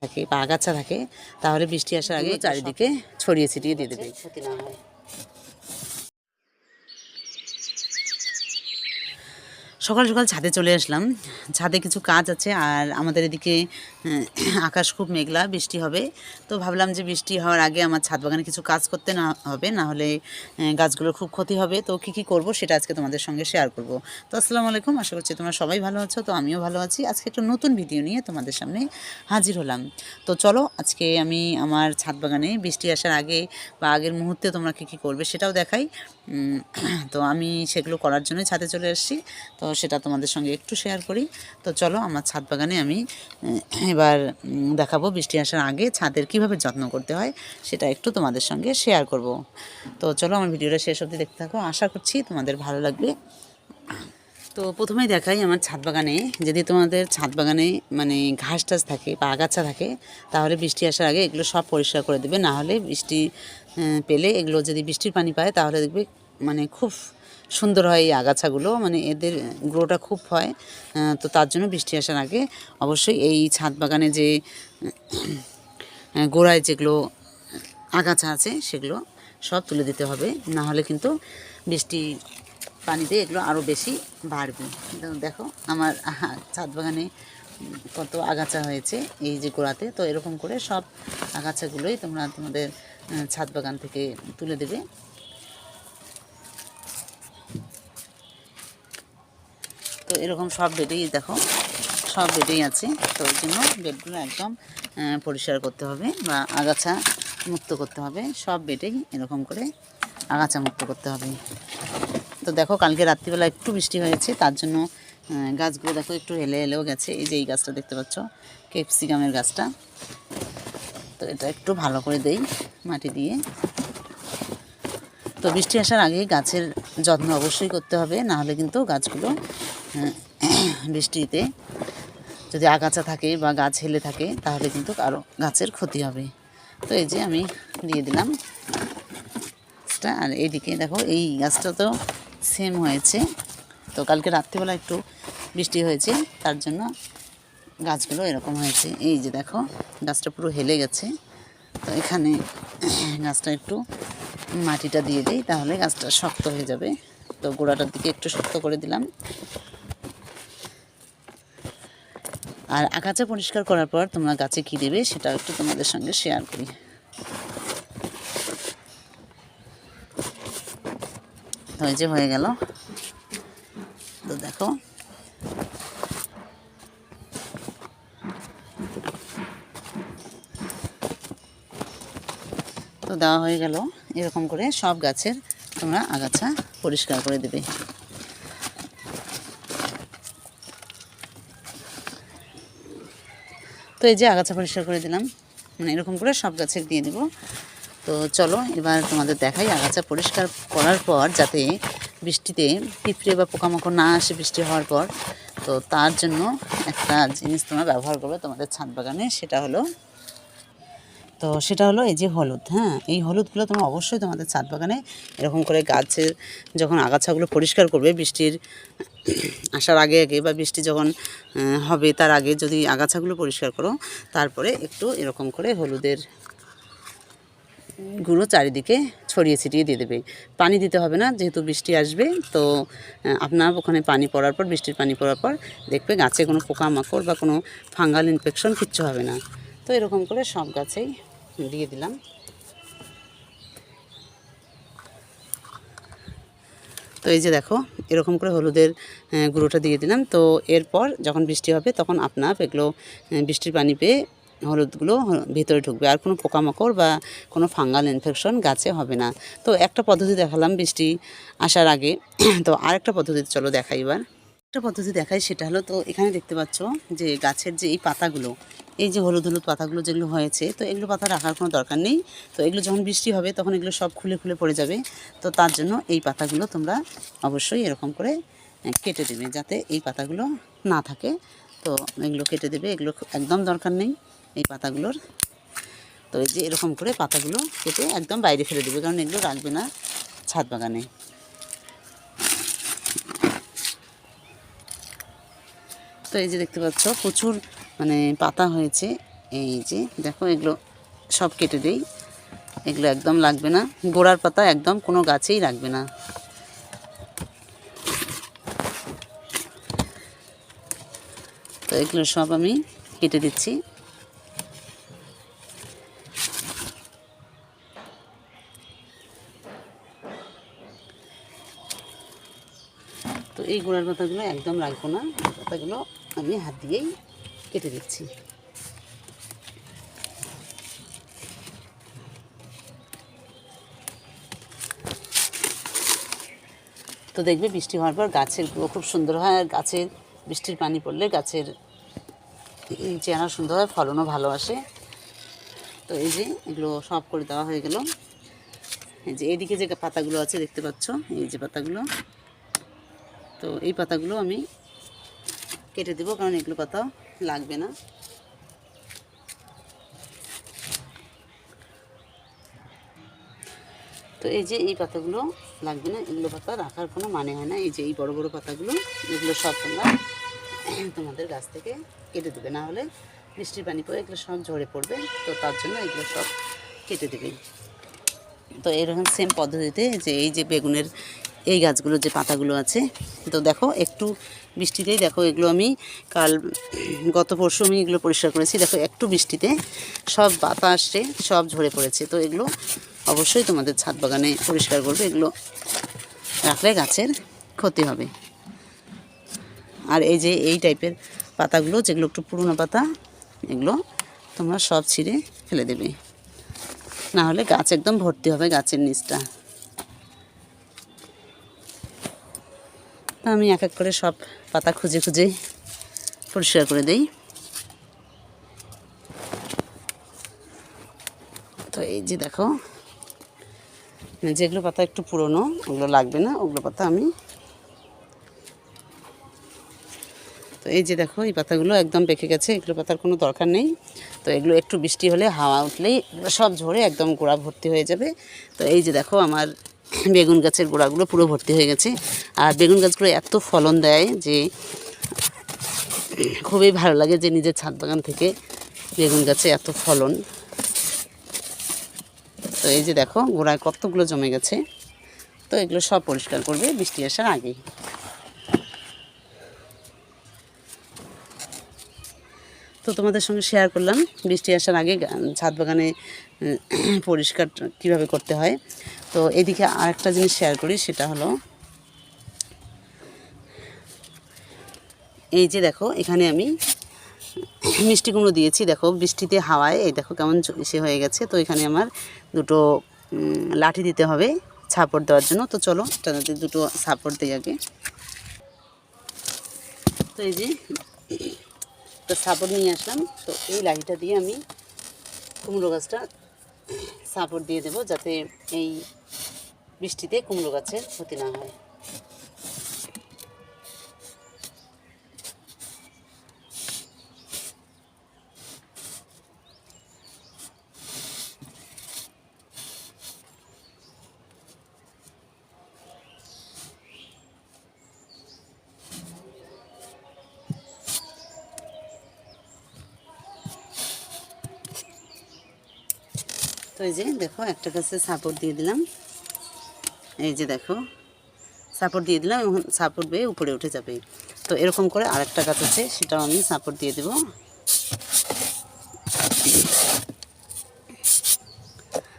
থাকে বা আগাছা থাকে তাহলে বৃষ্টি আসার আগে চারিদিকে ছড়িয়ে ছিটিয়ে দিয়ে দেবে, ক্ষতি না হয়। সকাল সকাল ছাদে চলে আসলাম। ছাদে কিছু কাজ আছে আর আমাদের এদিকে আকাশ খুব মেঘলা, বৃষ্টি হবে। তো ভাবলাম যে বৃষ্টি হওয়ার আগে আমার ছাদ বাগানে কিছু কাজ করতে না হবে, না হলে গাছগুলোর খুব ক্ষতি হবে। তো কী কী করব সেটা আজকে তোমাদের সঙ্গে শেয়ার করব। তো আসসালামু আলাইকুম, আশা করছি তোমরা সবাই ভালো আছো। তো আমিও ভালো আছি। আজকে একটা নতুন ভিডিও নিয়ে তোমাদের সামনে হাজির হলাম। তো চলো আজকে আমি আমার ছাদ বাগানে বৃষ্টি আসার আগে বা আগের মুহূর্তে তোমরা কী কী করবে সেটাও দেখাই। তো আমি সেগুলো করার জন্যই ছাদে চলে এসেছি। তো সেটা তোমাদের সঙ্গে একটু শেয়ার করি। তো চলো আমার ছাদ বাগানে আমি এবার দেখাবো বৃষ্টি আসার আগে ছাদের কিভাবে যত্ন করতে হয় সেটা একটু তোমাদের সঙ্গে শেয়ার করব। তো চলো আমার ভিডিওটা শেষ অবধি দেখতে থাকো, আশা করছি তোমাদের ভালো লাগবে। তো প্রথমেই দেখাই আমার ছাদ বাগানে, যদি তোমাদের ছাদ বাগানে মানে ঘাস টাস থাকে বা আগাছা থাকে তাহলে বৃষ্টি আসার আগে এগুলো সব পরিষ্কার করে দেবে। না হলে বৃষ্টি পেলে এগুলো যদি বৃষ্টির পানি পায় তাহলে দেখবে মানে খুব সুন্দর হয় এই আগাছাগুলো, মানে এদের গ্রোটা খুব হয়। তো তার জন্য বৃষ্টি আসার আগে অবশ্যই এই ছাদ বাগানে যে গোড়ায় যেগুলো আগাছা আছে সেগুলো সব তুলে দিতে হবে, না হলে কিন্তু বৃষ্টি পানিতে এগুলো আরও বেশি বাড়বে। দেখো আমার ছাদ বাগানে কত আগাছা হয়েছে এই যে গোড়াতে। তো এরকম করে সব আগাছাগুলোই তোমরা তোমাদের ছাদ বাগান থেকে তুলে দেবে। তো এরকম সব বেডেই দেখো, সব বেডেই আছে। তো ওই জন্য বেডগুলো একদম পরিষ্কার করতে হবে বা আগাছা মুক্ত করতে হবে। সব বেডেই এরকম করে আগাছা মুক্ত করতে হবে। তো দেখো কালকে রাত্রিবেলা একটু বৃষ্টি হয়েছে, তার জন্য গাছগুলো দেখো একটু হেলে হেলেও গেছে। এই যে এই গাছটা দেখতে পাচ্ছ, ক্যাপসিকামের গাছটা। তো এটা একটু ভালো করে দেই মাটি দিয়ে। তো বৃষ্টি আসার আগে গাছের যত্ন অবশ্যই করতে হবে, না হলে কিন্তু গাছগুলো বৃষ্টিতে যদি আগাছা থাকে বা গাছ হেলে থাকে তাহলে কিন্তু আরও গাছের ক্ষতি হবে। তো এই যে আমি দিয়ে দিলাম গাছটা। আর এইদিকে দেখো এই গাছটা তো সেম হয়েছে। তো কালকে রাত্রিবেলা একটু বৃষ্টি হয়েছে, তার জন্য গাছগুলো এরকম হয়েছে। এই যে দেখো গাছটা পুরো হেলে গেছে। তো এখানে গাছটা একটু মাটিটা দিয়ে দিই, তাহলে গাছটা শক্ত হয়ে যাবে। তো গোড়াটার দিকে একটু শক্ত করে দিলাম। আর আগাছা পরিষ্কার করার পর তোমরা গাছে কী দেবে সেটা একটু তোমাদের সঙ্গে শেয়ার করি। তো এই যে হয়ে গেল। তো দেখো তো দেওয়া হয়ে গেল। এরকম করে সব গাছের তোমরা আগাছা পরিষ্কার করে দেবে। তো এই যে আগাছা পরিষ্কার করে দিলাম, মানে এরকম করে সব গাছে দিয়ে দেব। তো চলো এবার তোমাদের দেখাই আগাছা পরিষ্কার করার পর যাতে বৃষ্টিতে পিঁপড়ে বা পোকামাকড় না আসে বৃষ্টি হওয়ার পর। তো তার জন্য একটা জিনিস তোমরা ব্যবহার করবে তোমাদের ছাদ বাগানে, সেটা হলো এই যে হলুদ। হ্যাঁ, এই হলুদগুলো তোমরা অবশ্যই তোমাদের ছাদ বাগানে এরকম করে গাছের যখন আগাছাগুলো পরিষ্কার করবে বৃষ্টির আসার আগে আগে বা বৃষ্টি যখন হবে তার আগে যদি আগাছাগুলো পরিষ্কার করো, তারপরে একটু এরকম করে হলুদের গুঁড়ো চারিদিকে ছড়িয়ে ছিটিয়ে দিয়ে দেবে। পানি দিতে হবে না, যেহেতু বৃষ্টি আসবে। তো আপনার ওখানে পানি পড়ার পর, বৃষ্টির পানি পড়ার পর দেখবে গাছে কোনো পোকামাকড় বা কোনো ফাঙ্গাল ইনফেকশন কিচ্ছু হবে না। তো এরকম করে সব গাছেই দিয়ে দিলাম। তো এই যে দেখো এরকম করে হলুদের গুঁড়োটা দিয়ে দিলাম। তো এরপর যখন বৃষ্টি হবে তখন আপনার এগুলো বৃষ্টির পানি পেয়ে হলুদগুলো ভিতরে ঢুকবে, আর কোনো পোকামাকড় বা কোনো ফাঙ্গাল ইনফেকশন গাছে হবে না। তো একটা পদ্ধতি দেখালাম বৃষ্টি আসার আগে। তো আরেকটা পদ্ধতি চলো দেখাই এবার। একটা পদ্ধতি দেখাই, সেটা হলো, তো এখানে দেখতে পাচ্ছ যে গাছের যে এই পাতাগুলো, এই যে হলুদ হলুদ পাতাগুলো যেগুলো হয়েছে, তো এগুলো পাতা রাখার কোনো দরকার নেই। তো এগুলো যখন বৃষ্টি হবে তখন এগুলো সব খুলে খুলে পড়ে যাবে। তো তার জন্য এই পাতাগুলো তোমরা অবশ্যই এরকম করে কেটে দেবে যাতে এই পাতাগুলো না থাকে। তো এগুলো কেটে দেবে, এগুলো একদম দরকার নেই এই পাতাগুলোর। তো এই যে এরকম করে পাতাগুলো কেটে একদম বাইরে ফেলে দেবে, কারণ এগুলো রাখবে না ছাদ বাগানে। তো এই যে দেখতে পাচ্ছ প্রচুর মানে পাতা হয়েছে এই যে দেখো এগুলো সব কেটে দেই, এগুলো একদম লাগবে না, গোড়ার পাতা একদম কোনো গাছেই লাগবে না। তো এগুলো সব আমি কেটে দিচ্ছি। তো এই গোড়ার পাতাগুলো একদম রাখবো না, পাতাগুলো আমি হাত দিয়েই কেটে দিচ্ছি। তো দেখবে বৃষ্টি হওয়ার পর গাছের গ্রো খুব সুন্দর হয়, আর গাছের বৃষ্টির পানি পড়লে গাছের চেহারা সুন্দর হয়, ফলনও ভালো আসে। তো এই যে এগুলো সব করে দেওয়া হয়ে গেল। এই যে এইদিকে যে পাতাগুলো আছে দেখতে পাচ্ছ, এই যে পাতাগুলো, তো এই পাতাগুলো আমি কেটে দেবো, কারণ এগুলো পাতা লাগবে না। তো এই যে এই পাতাগুলো লাগবে না, এগুলো পাতা রাখার কোনো মানে হয় না। এই যে এই বড় বড় পাতাগুলো, এগুলো সব তোমরা তোমাদের গাছ থেকে কেটে দেবে, না হলে বৃষ্টির পানি পড়ে এগুলো সব ঝরে পড়বে। তো তার জন্য এগুলো সব কেটে দেবে। তো এরকম সেম পদ্ধতিতে যে এই যে বেগুনের এই গাছগুলো যে পাতাগুলো আছে, তো দেখো একটু বৃষ্টিতেই দেখো এগুলো আমি গত পরশু আমি এগুলো পরিষ্কার করেছি। দেখো একটু বৃষ্টিতে সব পাতা আসছে, সব ঝরে পড়েছে। তো এগুলো অবশ্যই তোমাদের ছাদ বাগানে পরিষ্কার করবে, এগুলো রাখলে গাছের ক্ষতি হবে। আর এই যে এই টাইপের পাতাগুলো যেগুলো একটু পুরনো পাতা, এগুলো তোমরা সব ছিঁড়ে ফেলে দেবে, না হলে গাছ একদম ভর্তি হবে গাছের নিচটা। তো আমি এক এক করে সব পাতা খুঁজে খুঁজে পরিষ্কার করে দেই। তো এই যে দেখো যেগুলো পাতা একটু পুরনো ওগুলো লাগবে না, ওগুলো পাতা আমি, তো এই যে দেখো এই পাতাগুলো একদম পেকে গেছে, এগুলো পাতার কোনো দরকার নেই। তো এগুলো একটু বৃষ্টি হলে হাওয়া উঠলেই এগুলো সব ঝরে একদম গোড়া ভর্তি হয়ে যাবে। তো এই যে দেখো আমার বেগুন গাছের গোড়াগুলো পুরো ভর্তি হয়ে গেছে। আর বেগুন গাছগুলো এত ফলন দেয় যে খুবই ভালো লাগে যে নিজের ছাদ বাগান থেকে বেগুন গাছে এত ফলন। তো এই যে দেখো গোড়ায় কতগুলো জমে গেছে। তো এগুলো সব পরিষ্কার করবে বৃষ্টি আসার আগেই। তো তোমাদের সঙ্গে শেয়ার করলাম বৃষ্টি আসার আগে ছাদ বাগানে পরিষ্কার কীভাবে করতে হয়। তো এদিকে আরেকটা জিনিস শেয়ার করি, সেটা হলো এই যে দেখো এখানে আমি মিষ্টি কুমড়ো দিয়েছি। দেখো বৃষ্টিতে হাওয়ায় এই দেখো কেমন ইসে হয়ে গেছে। তো এখানে আমার দুটো লাঠি দিতে হবে ছাপড় দেওয়ার জন্য। তো চলো তাদের দুটো ছাপড় দিই আগে। তো এই যে তো ছাপড় নিয়ে আসলাম। তো এই লাঠিটা দিয়ে আমি কুমড়ো গাছটা ছাপড় দিয়ে দেবো, যাতে এই বৃষ্টিতে কুমড়ো গাছের ক্ষতি না হয়। তো এই যে দেখো একটা গাছে সাপোর্ট দিয়ে দিলাম, এই যে দেখো সাপোর্ট দিয়ে দিলাম এবং সাপোর্ট বেয়ে উপরে উঠে যাবে। তো এরকম করে আরেকটা গাছ আছে, সেটাও আমি সাপোর্ট দিয়ে দেব।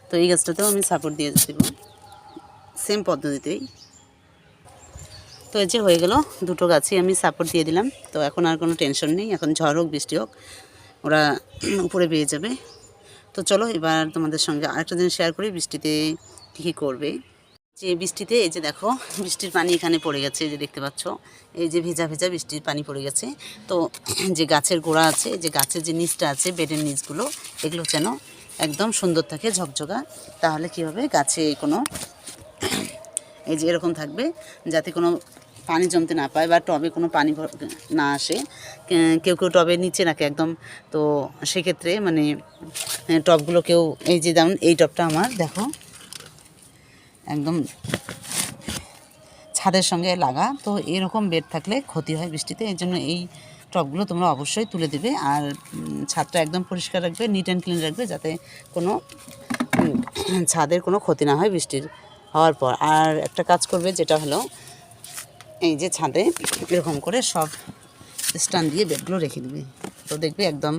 তো এই গাছটাতেও আমি সাপোর্ট দিয়ে দেব সেম পদ্ধতিতেই। তো এই যে হয়ে গেল, দুটো গাছই আমি সাপোর্ট দিয়ে দিলাম। তো এখন আর কোনো টেনশন নেই, এখন ঝড় হোক বৃষ্টি হোক ওরা উপরে বেয়ে যাবে। তো চলো এবার তোমাদের সঙ্গে আরেকটা জিনিস শেয়ার করি বৃষ্টিতে কী কী করবে। যে বৃষ্টিতে এই যে দেখো বৃষ্টির পানি এখানে পড়ে গেছে, এই যে দেখতে পাচ্ছ এই যে ভেজা ভেজা বৃষ্টির পানি পড়ে গেছে। তো যে গাছের গোড়া আছে, যে গাছের যে নিচটা আছে, বেডের নিচগুলো, এগুলো যেন একদম সুন্দর থাকে ঝকঝকা। তাহলে কী হবে, গাছে কোনো এই যে এরকম থাকবে, যাতে কোনো পানি জমতে না পায় বা টবে কোনো পানি না আসে। কেউ কেউ টবের নিচে রাখে একদম। তো সেক্ষেত্রে মানে টবগুলো কেউ এই যে যেমন এই টবটা আমার দেখো একদম ছাদের সঙ্গে লাগা। তো এরকম বেড থাকলে ক্ষতি হয় বৃষ্টিতে, এই জন্য এই টবগুলো তোমরা অবশ্যই তুলে দেবে। আর ছাদটা একদম পরিষ্কার রাখবে, নিট অ্যান্ড ক্লিন রাখবে, যাতে কোনো ছাদের কোনো ক্ষতি না হয় বৃষ্টির হওয়ার পর। আর একটা কাজ করবে, যেটা হলো এই যে ছাদে এরকম করে সব স্ট্যান্ড দিয়ে বেডগুলো রেখে দিবে। তো দেখবে একদম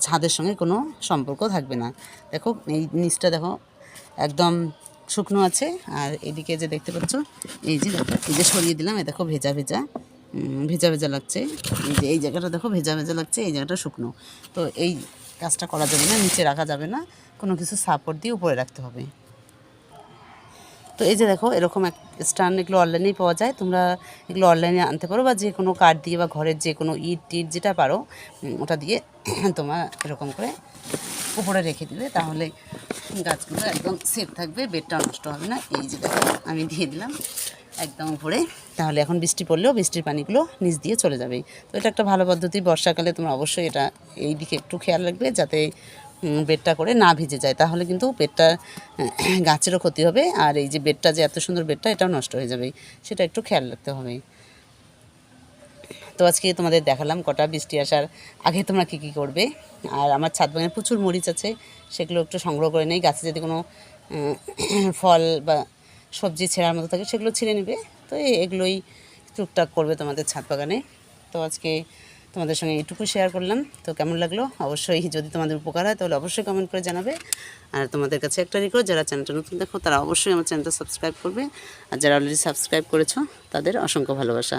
ছাদের সঙ্গে কোনো সম্পর্ক থাকবে না। দেখো এই নিচটা দেখো একদম শুকনো আছে, আর এদিকে যে দেখতে পাচ্ছ এই যে দেখো, এই যে সরিয়ে দিলাম, এই দেখো ভেজা ভেজা ভেজা ভেজা লাগছে। এই যে এই জায়গাটা দেখো ভেজা ভেজা লাগছে, এই জায়গাটা শুকনো। তো এই কাজটা করা যাবে না, নিচে রাখা যাবে না, কোনো কিছু সাপোর্ট দিয়ে উপরে রাখতে হবে। তো এই যে দেখো এরকম এক স্ট্যান্ড, এগুলো অনলাইনেই পাওয়া যায়, তোমরা এগুলো অনলাইনে আনতে পারো, বা যে কোনো কাঠ দিয়ে বা ঘরের যে কোনো ইট টিট যেটা পারো ওটা দিয়ে তোমরা এরকম করে উপরে রেখে দিলে, তাহলে গাছগুলো একদম সেফ থাকবে, বেডটাও নষ্ট হবে না। এই যে দেখো আমি দিয়ে দিলাম একদম উপরে, তাহলে এখন বৃষ্টি পড়লেও বৃষ্টির পানিগুলো নিচ দিয়ে চলে যাবে। তো এটা একটা ভালো পদ্ধতি। বর্ষাকালে তোমরা অবশ্যই এটা এই দিকে একটু খেয়াল রাখবে, যাতে বেডটা করে না ভিজে যায়, তাহলে কিন্তু বেডটা গাছেরও ক্ষতি হবে, আর এই যে বেডটা যে এত সুন্দর বেডটা, এটাও নষ্ট হয়ে যাবে, সেটা একটু খেয়াল রাখতে হবে। তো আজকে তোমাদের দেখালাম কটা বৃষ্টি আসার আগে তোমরা কী কী করবে। আর আমার ছাদ বাগানে প্রচুর মরিচ আছে, সেগুলো একটু সংগ্রহ করে নেই। গাছে যদি কোনো ফল বা সবজি ছেঁড়ার মতো থাকে সেগুলো ছিঁড়ে নেবে। তো এগুলোই টুকটাক করবে তোমাদের ছাদ বাগানে। তো আজকে তোমাদের সঙ্গে এইটুকু শেয়ার করলাম। তো কেমন লাগলো অবশ্যই, যদি তোমাদের উপকার হয় তাহলে অবশ্যই কমেন্ট করে জানাবে। আর তোমাদের কাছে একটা রিকোয়েস্ট, যারা চ্যানেলটা নতুন দেখো তারা অবশ্যই আমার চ্যানেলটা সাবস্ক্রাইব করবে, আর যারা অলরেডি সাবস্ক্রাইব করেছো তাদের অসংখ্য ভালোবাসা।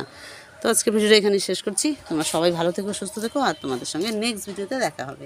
তো আজকে ভিডিওটা এখানে শেষ করছি। তোমরা সবাই ভালো থেকো, সুস্থ থেকো, আর তোমাদের সঙ্গে নেক্সট ভিডিওতে দেখা হবে।